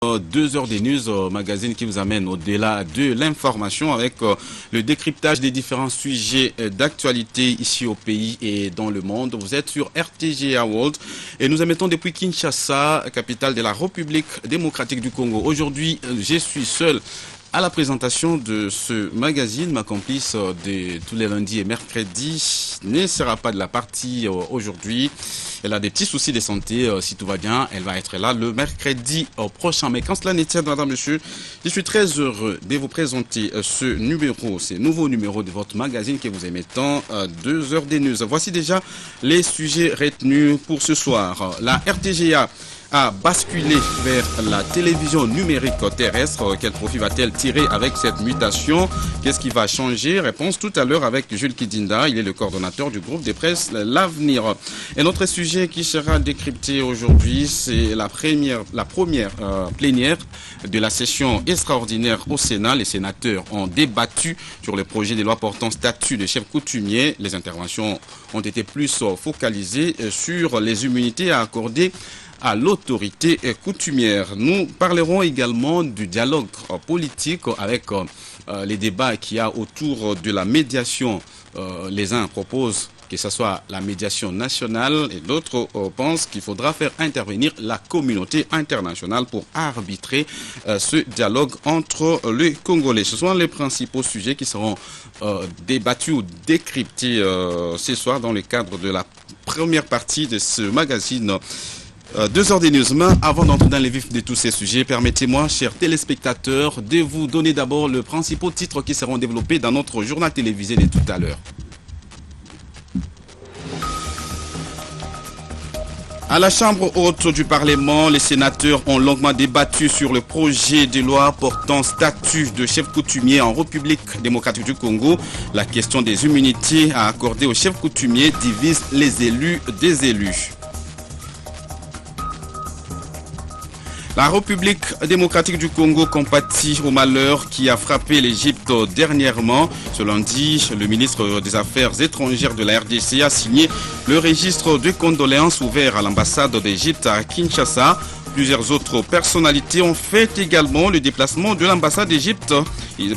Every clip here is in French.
2 heures des news, magazine qui vous amène au-delà de l'information avec le décryptage des différents sujets d'actualité ici au pays et dans le monde. Vous êtes sur RTGA World et nous émettons depuis Kinshasa, capitale de la République démocratique du Congo. Aujourd'hui, je suis seul à la présentation de ce magazine. Ma complice de tous les lundis et mercredis ne sera pas de la partie aujourd'hui. Elle a des petits soucis de santé. Si tout va bien, elle va être là le mercredi prochain. Mais quand cela n'est pas, madame, monsieur, je suis très heureux de vous présenter ce nouveau numéro de votre magazine que vous aimez tant, 2 heures des news. Voici déjà les sujets retenus pour ce soir. La RTGA a basculé vers la télévision numérique terrestre. Quel profit va-t-elle tirer avec cette mutation? Qu'est-ce qui va changer? Réponse tout à l'heure avec Jules Kidinda. Il est le coordonnateur du groupe des presses L'Avenir. Et notre sujet qui sera décrypté aujourd'hui, c'est la première plénière de la session extraordinaire au Sénat. Les sénateurs ont débattu sur le projet de loi portant statut de chef coutumier. Les interventions ont été plus focalisées sur les immunités à accorder à l'autorité coutumière. Nous parlerons également du dialogue politique avec les débats qu'il y a autour de la médiation. Les uns proposent que ce soit la médiation nationale et d'autres pensent qu'il faudra faire intervenir la communauté internationale pour arbitrer ce dialogue entre les Congolais. Ce sont les principaux sujets qui seront débattus ou décryptés ce soir dans le cadre de la première partie de ce magazine 2 heures des news. Mais avant d'entrer dans les vifs de tous ces sujets, permettez-moi, chers téléspectateurs, de vous donner d'abord les principaux titres qui seront développés dans notre journal télévisé de tout à l'heure. À la Chambre haute du Parlement, les sénateurs ont longuement débattu sur le projet de loi portant statut de chef coutumier en République démocratique du Congo. La question des immunités à accorder aux chefs coutumiers divise les élus des élus. La République démocratique du Congo compatit au malheur qui a frappé l'Égypte dernièrement. Ce lundi, le ministre des Affaires étrangères de la RDC a signé le registre de condoléances ouvert à l'ambassade d'Égypte à Kinshasa. Plusieurs autres personnalités ont fait également le déplacement de l'ambassade d'Égypte,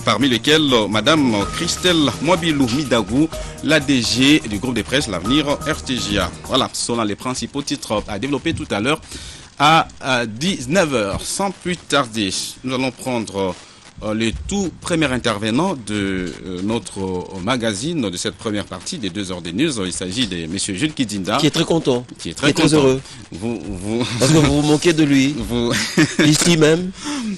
parmi lesquelles Madame Christelle Mwabilou Midagou, la DG du groupe de presse L'Avenir RTGA. Voilà, ce sont les principaux titres à développer tout à l'heure. À 19h, sans plus tarder, nous allons prendre le tout premier intervenant de notre magazine, de cette première partie des 2 heures des news. Il s'agit de M. Jules Kidinda. Qui est très content. Qui est très heureux. Parce que vous vous moquez de lui. Ici même.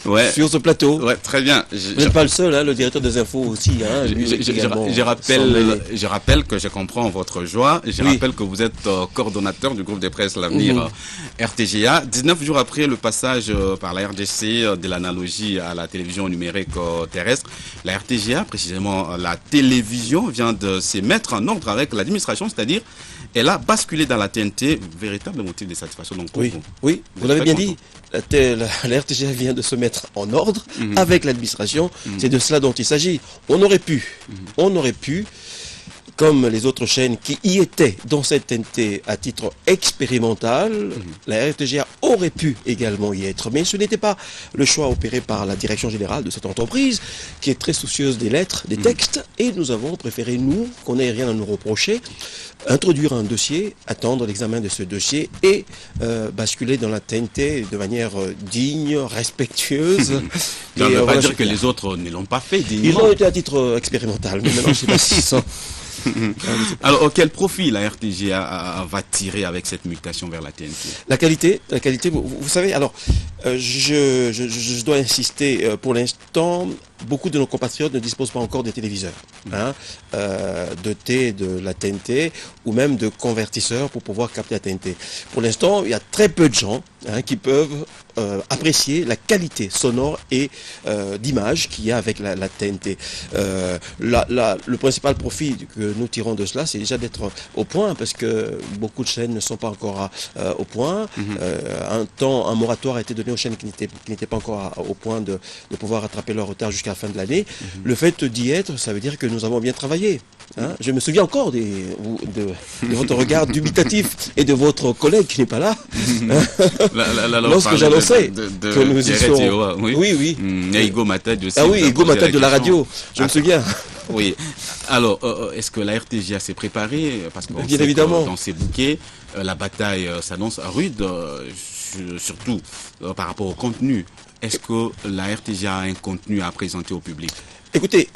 Ouais. Sur ce plateau. Ouais, très bien. Vous n'êtes pas le seul, hein, le directeur des infos aussi. Hein, je rappelle que je comprends votre joie. Je rappelle que vous êtes coordonnateur du groupe des presses L'Avenir RTGA. 19 jours après le passage par la RDC de l'analogie à la télévision numérique terrestre, la RTGA, précisément la télévision, vient de se mettre en ordre avec l'administration, c'est-à-dire elle a basculé dans la TNT, véritable motif de satisfaction. Donc, oui, vous l'avez bien dit. La RTGA vient de se mettre en ordre avec l'administration. C'est de cela dont il s'agit. On aurait pu, comme les autres chaînes qui y étaient dans cette TNT à titre expérimental, la RTGA aurait pu également y être. Mais ce n'était pas le choix opéré par la direction générale de cette entreprise, qui est très soucieuse des lettres, des textes, et nous avons préféré, nous, qu'on n'ait rien à nous reprocher, introduire un dossier, attendre l'examen de ce dossier et basculer dans la TNT de manière digne, respectueuse. Ça ne veut pas dire que les autres ne l'ont pas fait dignement. Ils ont été à titre expérimental, mais maintenant je ne sais pas s'ils sont... Alors, quel profit la RTGA va tirer avec cette mutation vers la TNT? La qualité, vous savez, alors, je dois insister, pour l'instant, beaucoup de nos compatriotes ne disposent pas encore des téléviseurs, dotés de la TNT ou même de convertisseurs pour pouvoir capter la TNT. Pour l'instant, il y a très peu de gens qui peuvent apprécier la qualité sonore et d'image qu'il y a avec la TNT. Le principal profit que nous tirons de cela, c'est déjà d'être au point, parce que beaucoup de chaînes ne sont pas encore au point. Un moratoire a été donné aux chaînes qui n'étaient pas encore au point de pouvoir rattraper leur retard jusqu'à jusqu'à la fin de l'année. Le fait d'y être, ça veut dire que nous avons bien travaillé. Hein. Je me souviens encore de votre regard dubitatif et de votre collègue qui n'est pas là. Lorsque j'annonçais que nous y sommes. Oui. Il y a Hugo Matad aussi. Ah oui, Hugo Matad de la radio, je me souviens. Oui. Alors, est-ce que la RTGA s'est préparée? Parce que bien évidemment, dans ces bouquets, la bataille s'annonce rude, surtout par rapport au contenu. Est-ce que la RTGA a un contenu à présenter au public? Écoutez,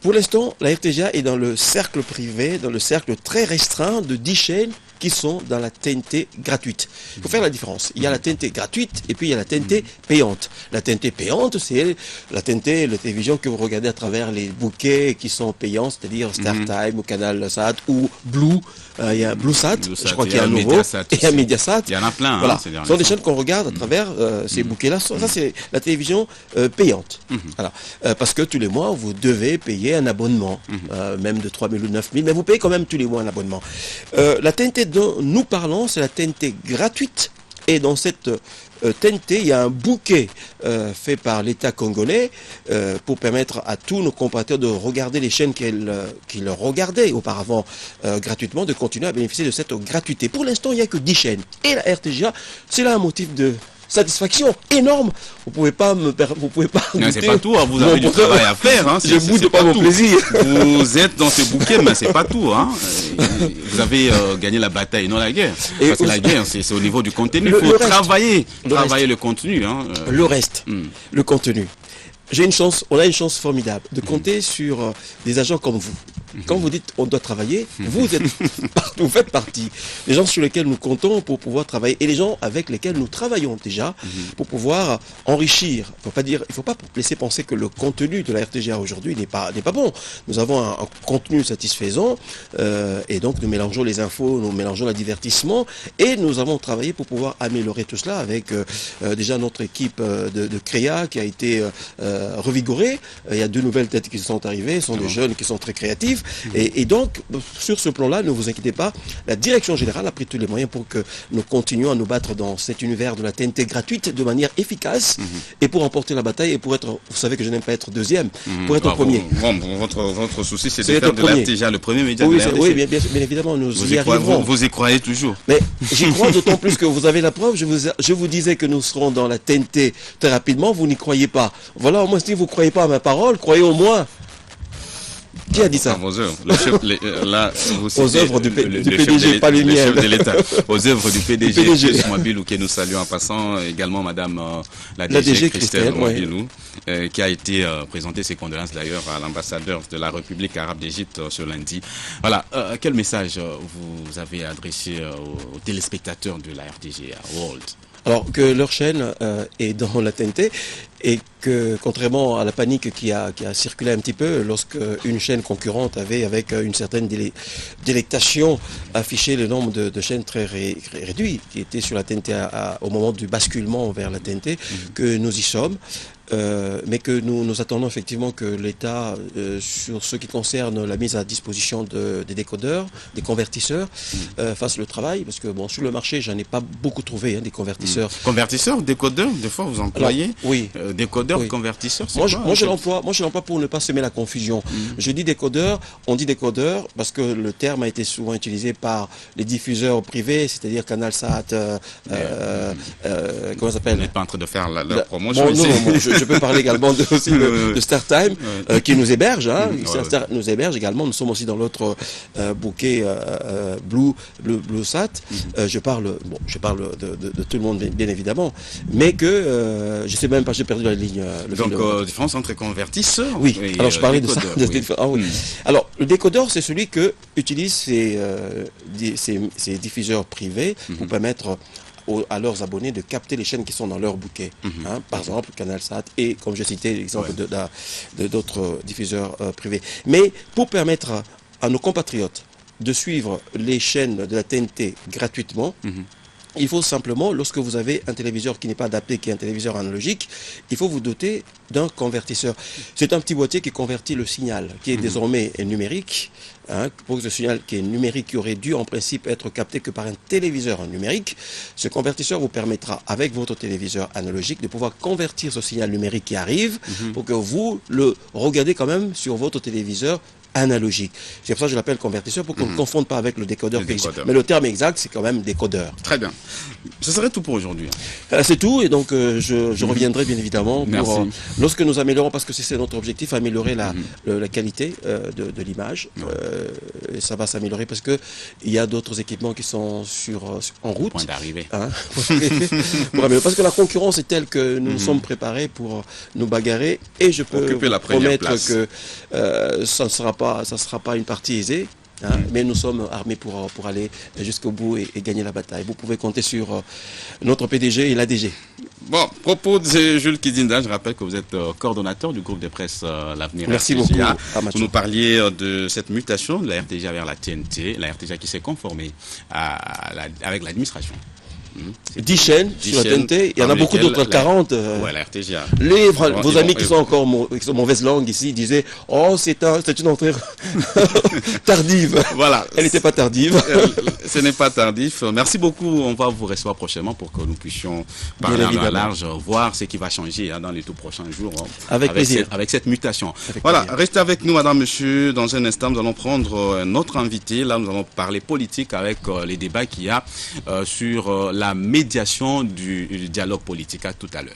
pour l'instant, la RTGA est dans le cercle privé, dans le cercle très restreint de 10 chaînes qui sont dans la TNT gratuite. Il faut faire la différence. Il y a la TNT gratuite et puis il y a la TNT payante. La TNT payante, c'est la TNT, la télévision que vous regardez à travers les bouquets qui sont payants, c'est-à-dire StarTime ou Canal Sat ou Blue. Il y a BlueSat, je crois qu'il y a un nouveau, et un Mediasat. Il y en a plein. Voilà. Ce sont des chaînes qu'on regarde à travers ces bouquets-là. Ça, c'est la télévision payante. Voilà. Parce que tous les mois, vous devez payer un abonnement, même de 3 000 ou 9 000, mais vous payez quand même tous les mois un abonnement. La TNT dont nous parlons, c'est la TNT gratuite. Et dans cette TNT, il y a un bouquet fait par l'État congolais pour permettre à tous nos compatriotes de regarder les chaînes qu'ils regardaient auparavant gratuitement, de continuer à bénéficier de cette gratuité. Pour l'instant, il n'y a que 10 chaînes. Et la RTGA, c'est là un motif de satisfaction énorme. Vous pouvez pas c'est pas tout, hein. Vous avez du travail à faire, hein. Je boude pas mon plaisir. Vous êtes dans ce bouquet, mais c'est pas tout, hein. Vous avez gagné la bataille, non la guerre. Parce que la guerre, c'est au niveau du contenu. Il faut travailler le contenu, hein. Le reste, le contenu. On a une chance formidable de compter sur des agents comme vous. Quand vous dites on doit travailler, vous faites partie des gens sur lesquels nous comptons pour pouvoir travailler et les gens avec lesquels nous travaillons déjà pour pouvoir enrichir. Il faut pas laisser penser que le contenu de la RTGA aujourd'hui n'est pas bon. Nous avons un contenu satisfaisant et donc nous mélangeons les infos, nous mélangeons le divertissement et nous avons travaillé pour pouvoir améliorer tout cela avec déjà notre équipe de créa qui a été revigorée. Il y a 2 nouvelles têtes qui sont arrivées, ce sont des jeunes qui sont très créatifs. Et donc, sur ce plan-là, ne vous inquiétez pas, la direction générale a pris tous les moyens pour que nous continuions à nous battre dans cet univers de la TNT gratuite de manière efficace et pour remporter la bataille et pour être, vous savez que je n'aime pas être deuxième, pour être premier. Votre souci, c'est de faire de la RTGA le premier média de la RDC. Oui, bien évidemment, nous y arriverons. Vous y croyez toujours. Mais j'y crois d'autant plus que vous avez la preuve. Je vous disais que nous serons dans la TNT très rapidement, vous n'y croyez pas. Voilà, au moins si vous ne croyez pas à ma parole, croyez au moins. Qui a dit ça? Aux œuvres. Aux œuvres du PDG, pas les miennes. De l'État. Aux œuvres du PDG. Mwabilou, que nous saluons en passant. Également Madame la DG Christelle Mwabilou, qui a été présenter ses condoléances d'ailleurs à l'ambassadeur de la République arabe d'Égypte ce lundi. Voilà. Quel message vous avez adressé aux téléspectateurs de la RTGA World? Alors que leur chaîne est dans la TNT et que contrairement à la panique qui a circulé un petit peu lorsque une chaîne concurrente avait avec une certaine délectation affiché le nombre de chaînes très réduit qui étaient sur la TNT au moment du basculement vers la TNT, que nous y sommes. Mais que nous attendons effectivement que l'État, sur ce qui concerne la mise à disposition des décodeurs, des convertisseurs, fasse le travail, parce que bon, sur le marché, j'en ai pas beaucoup trouvé, des convertisseurs. Convertisseurs, décodeurs, des fois vous employez? Alors, oui. Décodeurs, oui. Convertisseurs, c'est moi, quoi, je l'emploie pour ne pas semer la confusion. Je dis décodeur, on dit décodeur parce que le terme a été souvent utilisé par les diffuseurs privés, c'est-à-dire CanalSat, comment ça s'appelle? Vous n'êtes pas en train de faire leur promotion bon, ici. Non, je peux parler également aussi de StarTime qui nous héberge. Star nous héberge également. Nous sommes aussi dans l'autre bouquet BlueSat. Je parle de tout le monde bien évidemment, mais que je sais même pas, j'ai perdu la ligne. Donc différence entre convertisseurs. Oui. Alors je parlais de ça. Oui. Alors le décodeur, c'est celui que utilisent ces diffuseurs privés pour permettre à leurs abonnés de capter les chaînes qui sont dans leur bouquet. Par exemple, CanalSat et, comme je citais, l'exemple d'autres diffuseurs privés. Mais pour permettre à nos compatriotes de suivre les chaînes de la TNT gratuitement, Il faut simplement, lorsque vous avez un téléviseur qui n'est pas adapté, qui est un téléviseur analogique, il faut vous doter d'un convertisseur. C'est un petit boîtier qui convertit le signal, qui est désormais numérique. Pour ce signal qui est numérique, qui aurait dû en principe être capté que par un téléviseur numérique. Ce convertisseur vous permettra, avec votre téléviseur analogique, de pouvoir convertir ce signal numérique qui arrive pour que vous le regardez quand même sur votre téléviseur analogique. C'est pour ça que je l'appelle convertisseur, pour qu'on ne confonde pas avec le décodeur. Mais le terme exact, c'est quand même décodeur. Très bien. Ce serait tout pour aujourd'hui. C'est tout, et donc je reviendrai bien évidemment pour, lorsque nous améliorons, parce que c'est notre objectif, améliorer la qualité de l'image. Et ça va s'améliorer parce que il y a d'autres équipements qui sont en route. Point d'arrivée. Parce que la concurrence est telle que nous sommes préparés pour nous bagarrer, et je peux vous promettre que ça ne sera pas une partie aisée. Mais nous sommes armés pour aller jusqu'au bout et gagner la bataille. Vous pouvez compter sur notre PDG et l'ADG. Bon, propos de Jules Kidinda, je rappelle que vous êtes coordonnateur du groupe de presse L'Avenir. Merci RTGA. beaucoup. Vous nous parliez de cette mutation de la RTGA vers la TNT, la RTGA qui s'est conformée avec l'administration. 10 chaînes sur la TNT, il y en a beaucoup d'autres, 40. Ouais, la RTGA. Vos amis qui sont mauvaise langue ici disaient « Oh, c'est une entrée tardive ». Voilà. Elle n'était pas tardive. Ce n'est pas tardif. Merci beaucoup. On va vous recevoir prochainement pour que nous puissions parler à large, voir ce qui va changer dans les tout prochains jours. Avec plaisir. Avec cette mutation. Voilà, restez avec nous, madame, monsieur. Dans un instant, nous allons prendre notre invité. Là, nous allons parler politique avec les débats qu'il y a sur la médiation du dialogue politique. À tout à l'heure.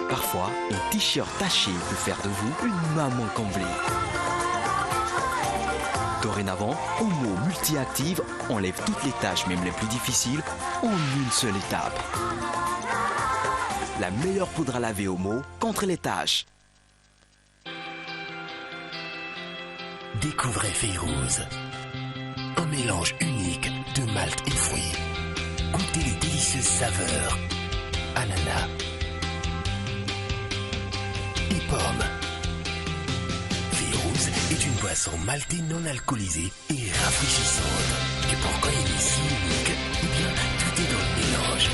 Parfois, un t-shirt taché peut faire de vous une maman comblée. Dorénavant, Omo Multi-Active enlève toutes les tâches, même les plus difficiles, en une seule étape. La meilleure poudre à laver Omo contre les taches. Découvrez Férouz, un mélange unique de malt et fruits. Goûtez les délicieuses saveurs ananas et pommes. Férouz est une boisson maltée non alcoolisée et rafraîchissante. Et pourquoi elle est si unique? Eh bien, tout est dans le mélange.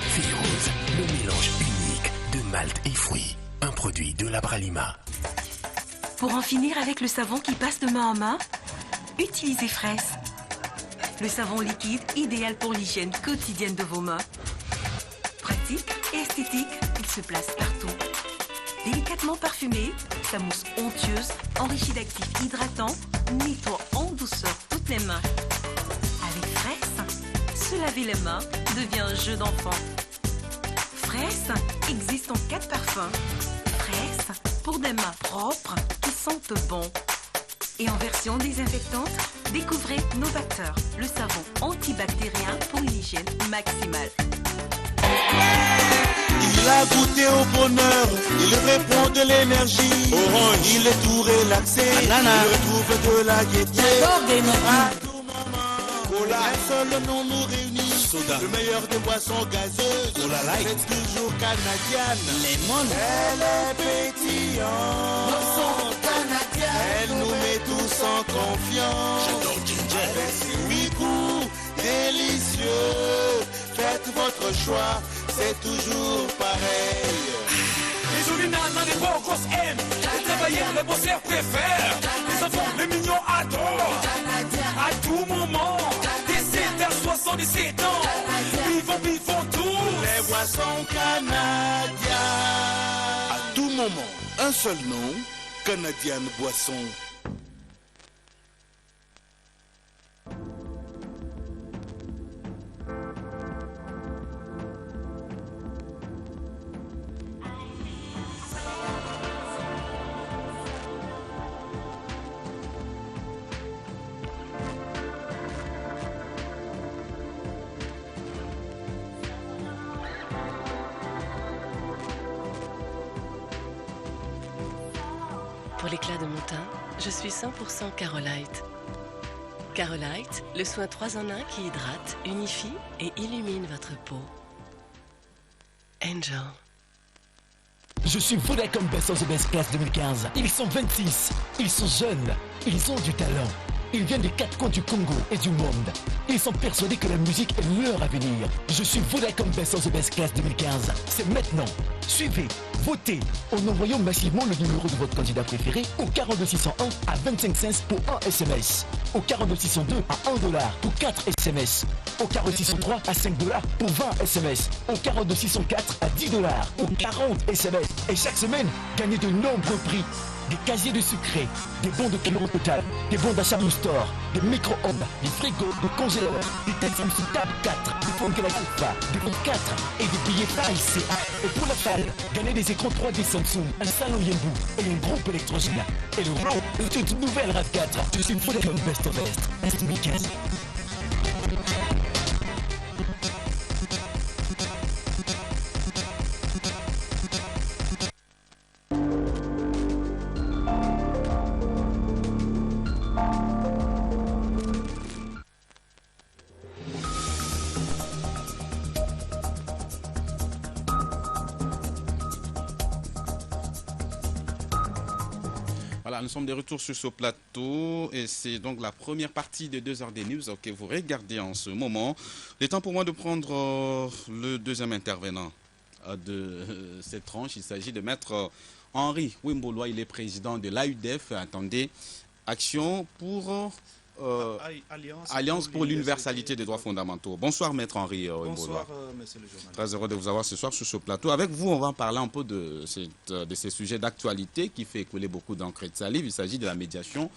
Férouz, le mélange unique de malt et fruits. Un produit de la Bralima. Pour en finir avec le savon qui passe de main en main, utilisez Fraisse. Le savon liquide idéal pour l'hygiène quotidienne de vos mains. Pratique et esthétique, il se place partout. Délicatement parfumé, sa mousse onctueuse, enrichie d'actifs hydratants, nettoie en douceur toutes les mains. Avec Fraisse, se laver les mains devient un jeu d'enfant. Fraisse existe en 4 parfums. Fraisse pour des mains propres qui sentent bon. Et en version désinfectante, découvrez Novateur, le savon antibactérien pour une hygiène maximale. Il a goûté au bonheur, il répond de l'énergie. Orange, il est tout relaxé, il retrouve de la gaieté. À tout moment, Cola, un seul nom nous réunit. Soda, le meilleur des boissons gazeuses. Cola Light, c'est toujours canadienne. Lemon, elle est pétillante. Boisson canadienne, elle nous met tous en confiance. J'adore Ginger. Avec ses 8 goûts délicieux, faites votre choix. C'est toujours pareil. Les jolies nanas, les beaux grosses aiment. Les travailleurs, les bosseurs préfèrent. Les enfants, les mignons adorent. À tout moment, des 7 à 77 ans. Vivons tous. Les boissons canadiennes. À tout moment, un seul nom, Canadian Boisson. l'éclat de mon teint, je suis 100% Carolite. Carolite, le soin 3 en 1 qui hydrate, unifie et illumine votre peau. Angel. Je suis Vodacom Best of the Best Class 2015. Ils sont 26. Ils sont jeunes. Ils ont du talent. Ils viennent des 4 coins du Congo et du monde. Ils sont persuadés que la musique est leur avenir. Je suis Vodacom Best of the Best Class 2015. C'est maintenant. Suivez, votez en envoyant massivement le numéro de votre candidat préféré au 42601 à 25 cents pour 1 SMS. Au 42602 à $1 pour 4 SMS. Au 42603 à $5 pour 20 SMS. Au 42604 à $10 pour 40 SMS. Et chaque semaine, gagnez de nombreux prix. Des casiers de sucré, des bons de Cameroun Total, des bons d'achat Store, des micro-ondes, des frigos, des congélateurs, des téléphones sous table 4, des phones Galaxy, des phones 4 et des billets par ICA. Et pour la salle, gagnez des écrans 3D Samsung, un salon Yenbu et un groupe électrogène. Et le lot de toute nouvelle RAV4. Je suis Vodacom Best of Best 2015. Voilà, nous sommes de retour sur ce plateau et c'est donc la première partie de 2 heures des news que vous regardez en ce moment. Il est temps pour moi de prendre le deuxième intervenant de cette tranche. Il s'agit de Maître Henri Wimboloa. Il est président de l'AUDEF. Attendez, Action pour... Alliance pour l'universalité des droits fondamentaux. Bonsoir Maître Henri Wimboloa. Bonsoir Monsieur le journaliste. Très heureux de vous avoir ce soir sur ce plateau. Avec vous, on va parler un peu de ces sujets d'actualité qui fait couler beaucoup d'encre et de salive. Il s'agit de la médiation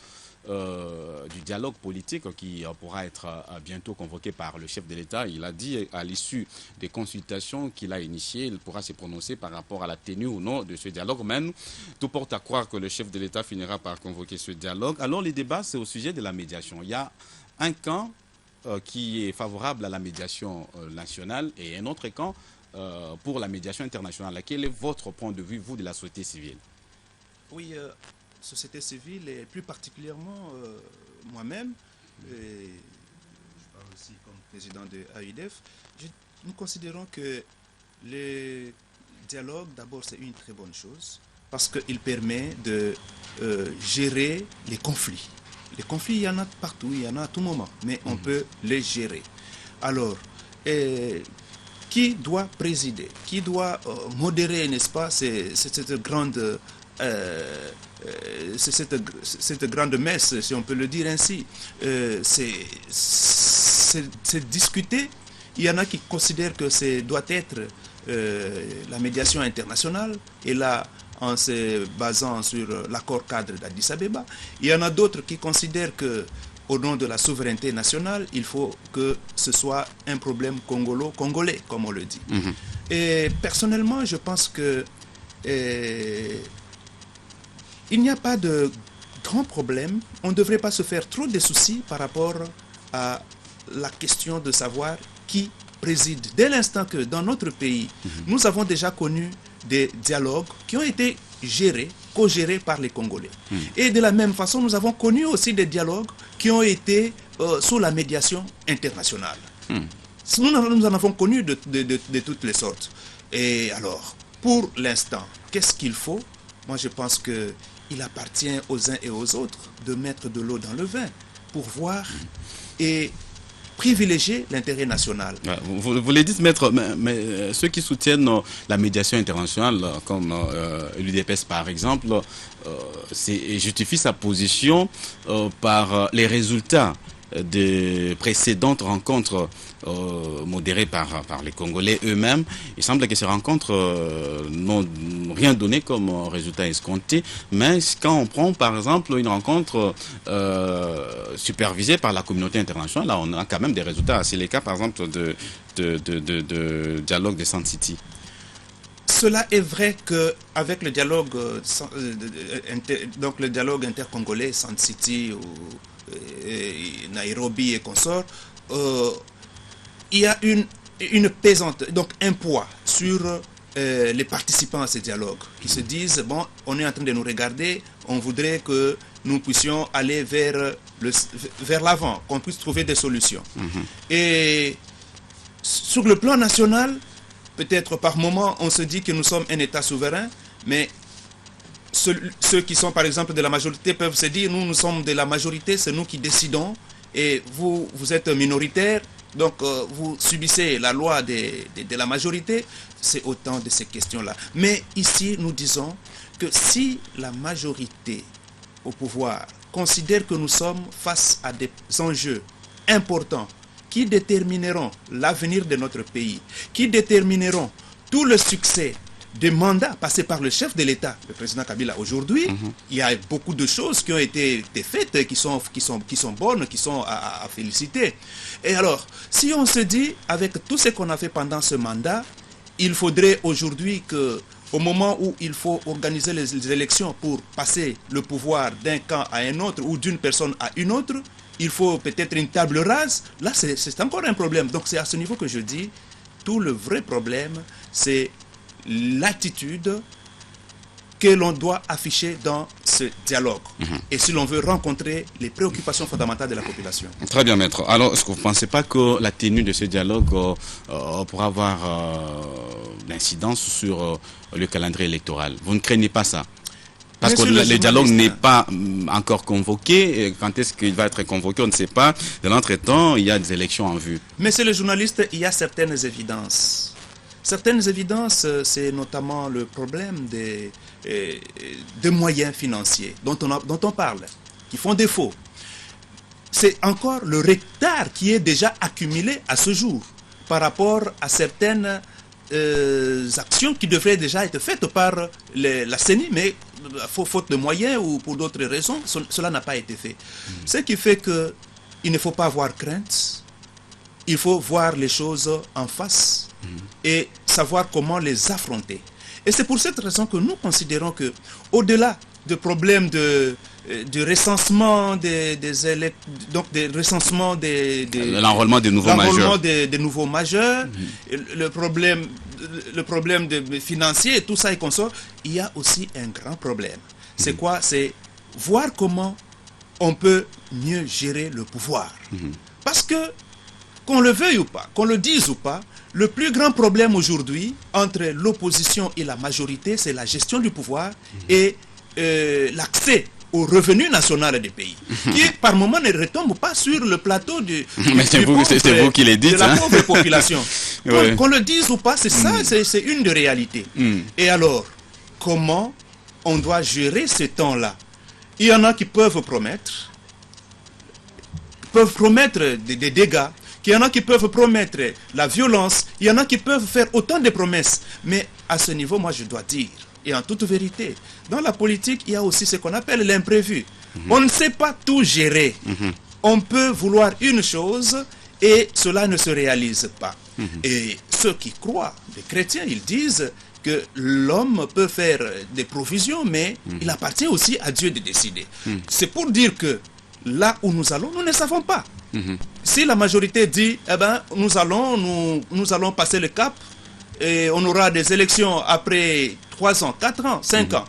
du dialogue politique qui pourra être bientôt convoqué par le chef de l'État. Il a dit à l'issue des consultations qu'il a initiées, il pourra se prononcer par rapport à la tenue ou non de ce dialogue. Même tout porte à croire que le chef de l'État finira par convoquer ce dialogue. Alors les débats, c'est au sujet de la médiation. Il y a un camp qui est favorable à la médiation nationale et un autre camp pour la médiation internationale. Quel est votre point de vue, vous, de la société civile? Oui, société civile et plus particulièrement moi-même, et je parle aussi comme président de AUDEF, nous considérons que le dialogue, d'abord, c'est une très bonne chose parce qu'il permet de gérer les conflits. Les conflits, il y en a partout, il y en a à tout moment, mais on peut les gérer. Alors, qui doit présider, qui doit modérer, n'est-ce pas, cette grande... cette grande messe, si on peut le dire ainsi, c'est discuté. Il y en a qui considèrent que ça doit être la médiation internationale, et là, en se basant sur l'accord cadre d'Addis Abeba. Il y en a d'autres qui considèrent que, au nom de la souveraineté nationale, il faut que ce soit un problème congolais, comme on le dit. Et personnellement, je pense que il n'y a pas de grand problème. On ne devrait pas se faire trop de soucis par rapport à la question de savoir qui préside. Dès l'instant que dans notre pays, nous avons déjà connu des dialogues qui ont été gérés, co-gérés par les Congolais. Et de la même façon, nous avons connu aussi des dialogues qui ont été sous la médiation internationale. Nous en avons connu de toutes les sortes. Et alors, pour l'instant, qu'est-ce qu'il faut? Moi, je pense qu'il appartient aux uns et aux autres de mettre de l'eau dans le vin pour voir et privilégier l'intérêt national. Vous le dites, maître, mais ceux qui soutiennent la médiation internationale, comme l'UDPS par exemple, justifient sa position par les résultats des précédentes rencontres modérées par les Congolais eux-mêmes. Il semble que ces rencontres n'ont rien donné comme résultat escompté, mais quand on prend par exemple une rencontre supervisée par la communauté internationale, là on a quand même des résultats. C'est le cas par exemple de dialogue de Sand City. Cela est vrai qu'avec le dialogue, donc le dialogue intercongolais, Sand City ou Nairobi et consorts, il y a une pesante, donc un poids sur les participants à ces dialogues, qui se disent, bon, on est en train de nous regarder, on voudrait que nous puissions aller vers l'avant, qu'on puisse trouver des solutions. Et sur le plan national, peut-être par moment, on se dit que nous sommes un État souverain, mais ceux qui sont par exemple de la majorité peuvent se dire, nous sommes de la majorité, c'est nous qui décidons, et vous êtes minoritaire, donc vous subissez la loi de la majorité. C'est autant de ces questions-là. Mais ici, nous disons que si la majorité au pouvoir considère que nous sommes face à des enjeux importants qui détermineront l'avenir de notre pays, qui détermineront tout le succès des mandats passés par le chef de l'État, le président Kabila aujourd'hui, il y a beaucoup de choses qui ont été faites, qui sont bonnes, qui sont à féliciter. Et alors, si on se dit, avec tout ce qu'on a fait pendant ce mandat, il faudrait aujourd'hui qu'au moment où il faut organiser les élections pour passer le pouvoir d'un camp à un autre ou d'une personne à une autre, il faut peut-être une table rase. Là, c'est encore un problème. Donc c'est à ce niveau que je dis, tout le vrai problème, c'est l'attitude que l'on doit afficher dans ce dialogue. Et si l'on veut rencontrer les préoccupations fondamentales de la population. Très bien, maître. Alors, est-ce que vous ne pensez pas que la tenue de ce dialogue pourra avoir l'incidence sur le calendrier électoral? Vous ne craignez pas ça? Parce que le dialogue n'est pas encore convoqué. Quand est-ce qu'il va être convoqué, on ne sait pas. De l'entretemps, il y a des élections en vue. Monsieur le journaliste, il y a certaines évidences. Certaines évidences, c'est notamment le problème des moyens financiers dont on parle, qui font défaut. C'est encore le retard qui est déjà accumulé à ce jour par rapport à certaines actions qui devraient déjà être faites par la CENI, mais faute de moyens ou pour d'autres raisons, cela n'a pas été fait. Ce qui fait qu'il ne faut pas avoir crainte, il faut voir les choses en face et savoir comment les affronter. Et c'est pour cette raison que nous considérons que, au-delà du problème du recensement l'enrôlement des nouveaux majeurs, le problème financier et tout ça et consort, il y a aussi un grand problème. C'est quoi? C'est voir comment on peut mieux gérer le pouvoir. Parce que, qu'on le veuille ou pas, qu'on le dise ou pas, le plus grand problème aujourd'hui entre l'opposition et la majorité, c'est la gestion du pouvoir et l'accès au revenu national des pays, qui par moment ne retombe pas sur le plateau c'est vous qui le dites, de la pauvre population. Qu'on le dise ou pas, c'est ça, c'est une des réalités. Et alors, comment on doit gérer ce temps-là? Il y en a qui peuvent promettre des dégâts, il y en a qui peuvent promettre la violence, il y en a qui peuvent faire autant de promesses. Mais à ce niveau, moi je dois dire, et en toute vérité, dans la politique, il y a aussi ce qu'on appelle l'imprévu. On ne sait pas tout gérer. On peut vouloir une chose et cela ne se réalise pas. Et ceux qui croient, les chrétiens, ils disent que l'homme peut faire des provisions, mais il appartient aussi à Dieu de décider. C'est pour dire que là où nous allons, nous ne savons pas. Si la majorité dit, eh ben, nous allons passer le cap et on aura des élections après 3 ans, 4 ans, 5 ans,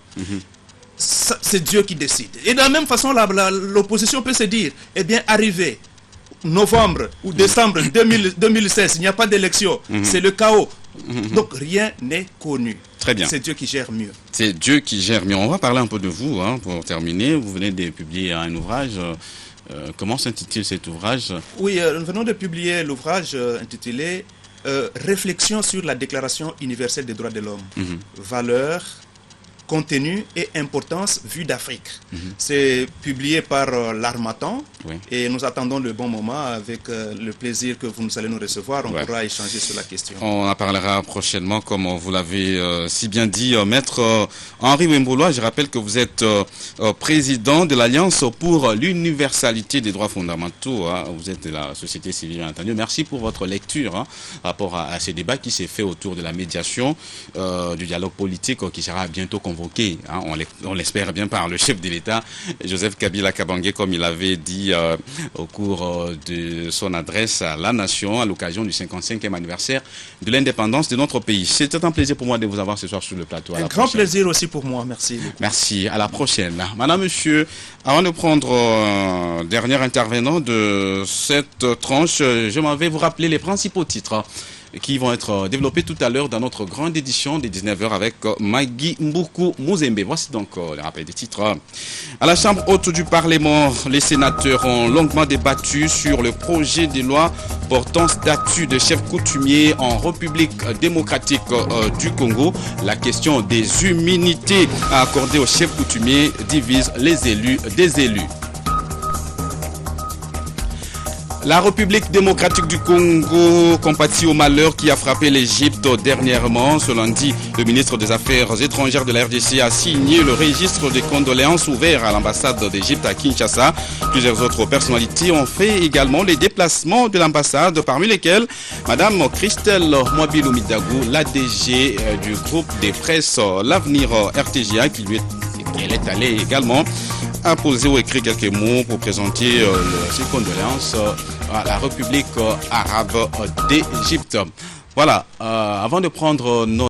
c'est Dieu qui décide. Et de la même façon, l'opposition peut se dire, eh bien, arrivé novembre ou décembre 2016, il n'y a pas d'élection, c'est le chaos. Donc rien n'est connu. Très bien. C'est Dieu qui gère mieux. C'est Dieu qui gère mieux. On va parler un peu de vous, pour terminer. Vous venez de publier un ouvrage. Comment s'intitule cet ouvrage? Oui, nous venons de publier l'ouvrage intitulé Réflexion sur la Déclaration universelle des droits de l'homme. Valeurs, contenu et importance vue d'Afrique. C'est publié par l'Harmattan et nous attendons le bon moment avec le plaisir que vous allez nous recevoir. On pourra échanger sur la question. On en parlera prochainement, comme vous l'avez si bien dit, maître Henri Wemboulois. Je rappelle que vous êtes président de l'Alliance pour l'universalité des droits fondamentaux. Vous êtes de la société civile, bien entendu. Merci pour votre lecture par rapport à ce débat qui s'est fait autour de la médiation du dialogue politique qui sera bientôt convoqué convoqué, hein, on l'espère bien par le chef de l'État, Joseph Kabila Kabange, comme il avait dit au cours de son adresse à la nation à l'occasion du 55e anniversaire de l'indépendance de notre pays. C'était un plaisir pour moi de vous avoir ce soir sur le plateau. Un grand plaisir aussi pour moi, merci. Merci, à la prochaine. Madame, monsieur, avant de prendre dernier intervenant de cette tranche, je m'en vais vous rappeler les principaux titres qui vont être développés tout à l'heure dans notre grande édition des 19h avec Magui Mboukou Mouzembe. Voici donc le rappel des titres. À la Chambre haute du Parlement, les sénateurs ont longuement débattu sur le projet de loi portant statut de chef coutumier en République démocratique du Congo. La question des immunités accordées aux chefs coutumiers divise les élus des élus. La République démocratique du Congo compatit au malheur qui a frappé l'Égypte dernièrement. Ce lundi, le ministre des Affaires étrangères de la RDC a signé le registre des condoléances ouvert à l'ambassade d'Égypte à Kinshasa. Plusieurs autres personnalités ont fait également les déplacements de l'ambassade, parmi lesquels Madame Christelle Mwabilou Midagou, l'ADG du groupe des presses L'Avenir RTGA, elle est allée également a posé ou écrit quelques mots pour présenter ses condoléances à la République arabe d'Égypte. Voilà, avant de prendre nos